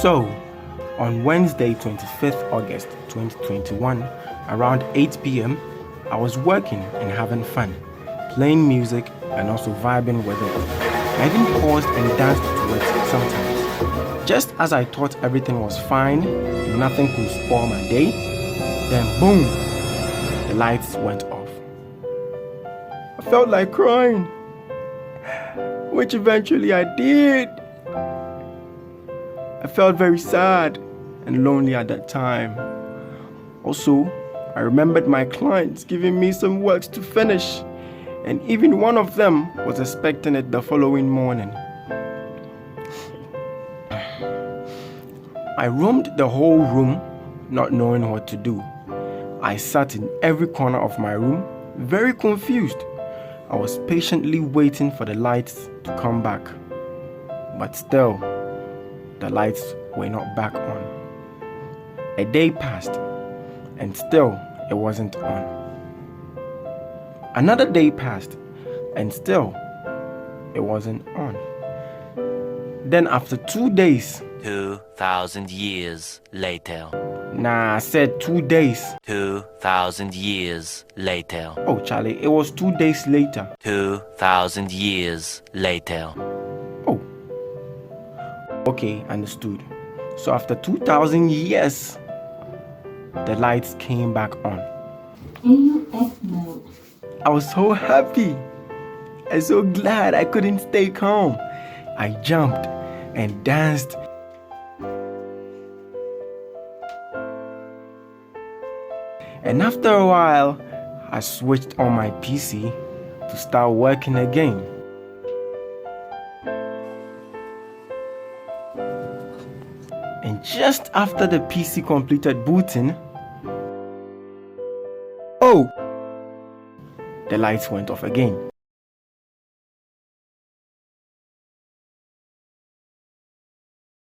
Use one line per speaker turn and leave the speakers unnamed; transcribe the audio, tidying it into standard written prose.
So, on Wednesday, 25th August 2021, around 8 p.m., I was working and having fun, playing music and also vibing with it. I even paused and danced to it sometimes. Just as I thought everything was fine and nothing could spoil my day, then boom, the lights went off. I felt like crying, which eventually I did. I felt very sad and lonely at that time. Also, I remembered my clients giving me some works to finish, and even one of them was expecting it the following morning. I roamed the whole room, not knowing what to do. I sat in every corner of my room, very confused. I was patiently waiting for the lights to come back. But still, the lights were not back on. A day passed, and still it wasn't on. Another day passed, and still it wasn't on. Then after 2 days,
2,000 years later.
I said 2 days.
2,000 years later.
Oh, Charlie, it was 2 days later.
2,000 years later.
Oh, okay, understood. So after 2,000 years, the lights came back on.
AUX mode.
I was so happy and so glad I couldn't stay calm. I jumped and danced. And after a while, I switched on my PC to start working again. And just after the PC completed booting, oh, the lights went off again.